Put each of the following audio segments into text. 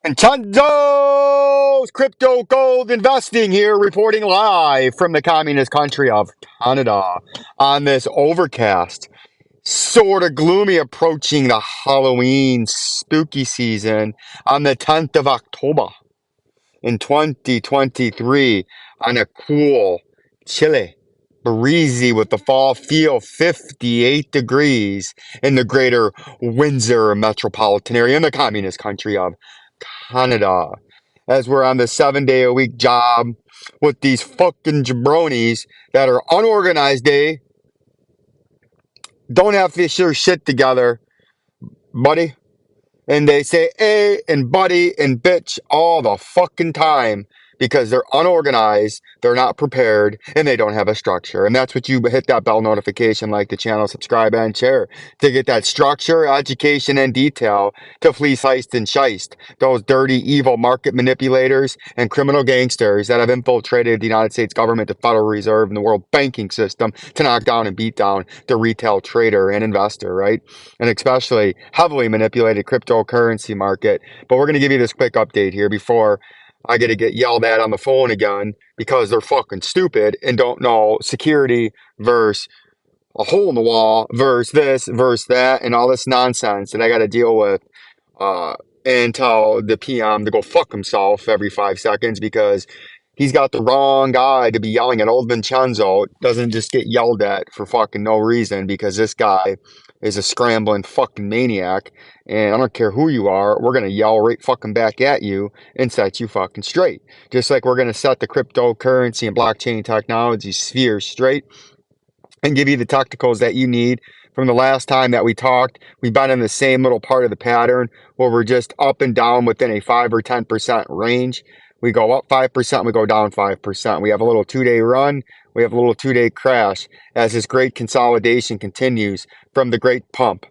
VINCENZO'S Crypto Gold Investing here, reporting live from the communist country of Canada on this overcast, sort of gloomy, approaching the Halloween spooky season on the 10th of October in 2023 on a cool, chilly, breezy with the fall feel 58 degrees in the greater Windsor metropolitan area in the communist country of Canada, as we're on the 7-day-a-week job with these fucking jabronis that are unorganized, don't have this shit together, buddy. And they say "a" and buddy and bitch all the fucking time because they're unorganized, they're not prepared, and they don't have a structure. And that's what you hit that bell notification, like the channel, subscribe, and share to get that structure, education, and detail to fleece, heist, and shiest those dirty, evil market manipulators and criminal gangsters that have infiltrated the United States government, the Federal Reserve, and the world banking system to knock down and beat down the retail trader and investor, right? And especially heavily manipulated cryptocurrency market. But we're going to give you this quick update here before I get to get yelled at on the phone again because they're fucking stupid and don't know security versus a hole in the wall versus this versus that and all this nonsense that I got to deal with and tell the PM to go fuck himself every 5 seconds because he's got the wrong guy to be yelling at. Old Vincenzo doesn't just get yelled at for fucking no reason because this guy is a scrambling fucking maniac. And I don't care who you are, we're going to yell right fucking back at you and set you fucking straight. Just like we're going to set the cryptocurrency and blockchain technology sphere straight and give you the technicals that you need. From the last time that we talked, we've been in the same little part of the pattern where we're just up and down within a 5 or 10% range. We go up 5%, we go down 5%. We have a little 2-day run, we have a little 2-day crash as this great consolidation continues from the great pump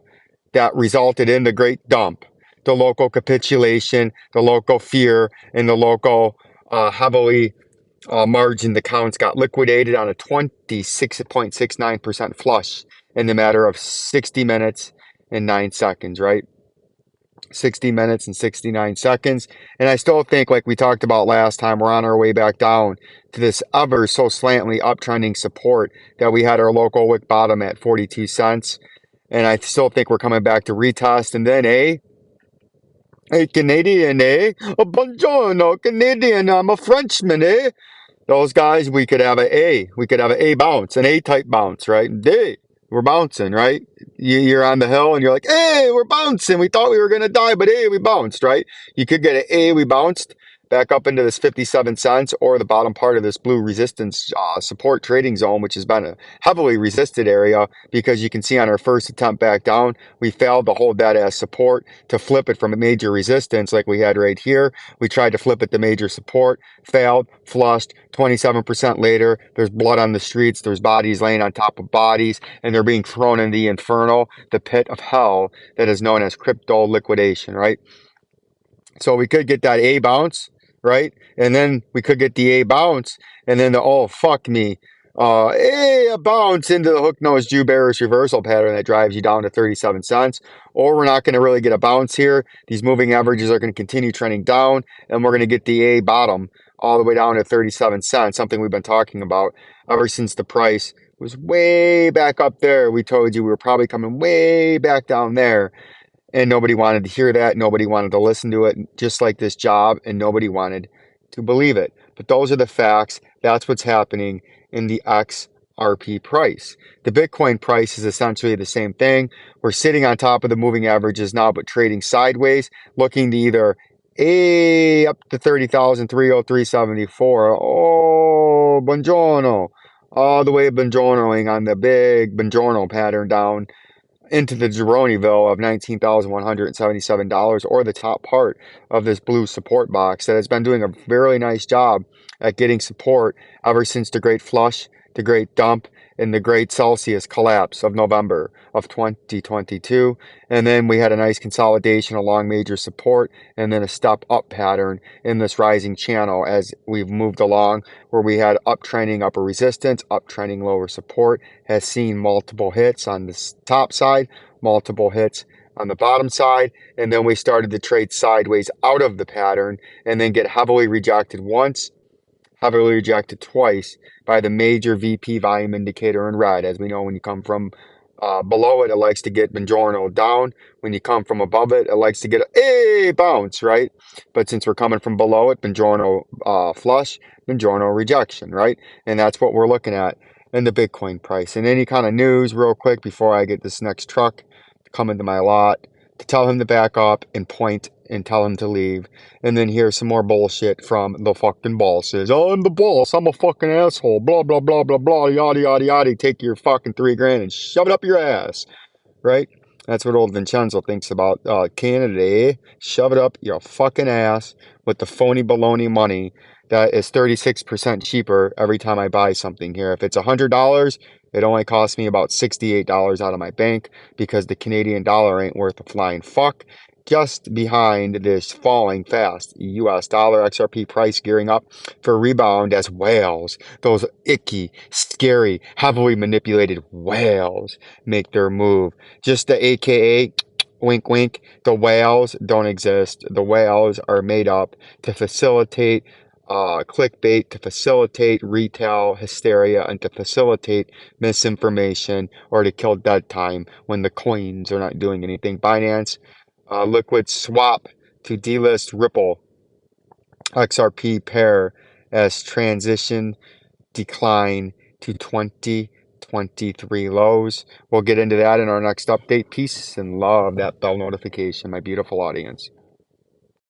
that resulted in the great dump, the local capitulation, the local fear, and the local heavily margined accounts got liquidated on a 26.69% flush in the matter of 60 minutes and 9 seconds, right? 60 minutes and 69 seconds. And I still think, like we talked about last time, we're on our way back down to this ever so slantly uptrending support that we had our local wick bottom at 42 cents. And I still think we're coming back to retest. And then, a Canadian, a buongiorno, Canadian, I'm a Frenchman, Those guys, we could have we could have an A bounce, an A-type bounce, right? We're bouncing, right? You're on the hill and you're like, hey, we're bouncing. We thought we were going to die, but hey, we bounced, right? You could get an A, we bounced back up into this 57 cents or the bottom part of this blue resistance support trading zone, which has been a heavily resisted area because you can see on our first attempt back down, we failed to hold that as support to flip it from a major resistance like we had right here. We tried to flip it to major support, failed, flushed. 27% later, there's blood on the streets, there's bodies laying on top of bodies, and they're being thrown in the inferno, the pit of hell that is known as crypto liquidation, right? So we could get that A bounce, right? And then we could get the A bounce, and then the oh fuck me, a bounce into the hook nose Jew bearish reversal pattern that drives you down to 37 cents. Or we're not going to really get a bounce here. These moving averages are going to continue trending down, and we're going to get the A bottom all the way down to 37 cents, something we've been talking about ever since the price was way back up there. We told you we were probably coming way back down there. And nobody wanted to hear that. Nobody wanted to listen to it, just like this job, and nobody wanted to believe it. But those are the facts. That's what's happening in the XRP price. The Bitcoin price is essentially the same thing. We're sitting on top of the moving averages now, but trading sideways, looking to either up to 30,303.74. Oh, buongiorno. All the way buongiornoing on the big buongiorno pattern down into the Jabronieville of $19,177, or the top part of this blue support box that has been doing a very nice job at getting support ever since the great flush, the great dump, and the great Celsius collapse of November of 2022. And then we had a nice consolidation along major support and then a step up pattern in this rising channel as we've moved along, where we had uptrending upper resistance, uptrending lower support, has seen multiple hits on the top side, multiple hits on the bottom side, and then we started to trade sideways out of the pattern and then get heavily rejected once, heavily rejected twice by the major VP volume indicator in red. As we know, when you come from below it, it likes to get Buongiorno down. When you come from above it, it likes to get a bounce, right? But since we're coming from below it, Buongiorno flush, Buongiorno rejection, right? And that's what we're looking at in the Bitcoin price. And any kind of news real quick before I get this next truck to come into my lot, to tell him to back up and point and tell him to leave. And then hear some more bullshit from the fucking bosses. Oh, I'm the boss. I'm a fucking asshole. Blah, blah, blah, blah, blah, yada, yada, yada. Take your fucking $3,000 and shove it up your ass. Right? That's what old Vincenzo thinks about Canada, eh? Shove it up your fucking ass with the phony baloney money that is 36% cheaper every time I buy something here. If it's $100, it only costs me about $68 out of my bank because the Canadian dollar ain't worth a flying fuck. Just behind this falling fast US dollar XRP price gearing up for rebound as whales, those icky, scary, heavily manipulated whales make their move. Just the AKA wink wink, the whales don't exist. The whales are made up to facilitate clickbait, to facilitate retail hysteria, and to facilitate misinformation or to kill dead time when the coins are not doing anything. Binance liquid swap to delist Ripple XRP pair as transition decline to 2023 lows. We'll get into that in our next update. Peace and love. That bell notification, my beautiful audience.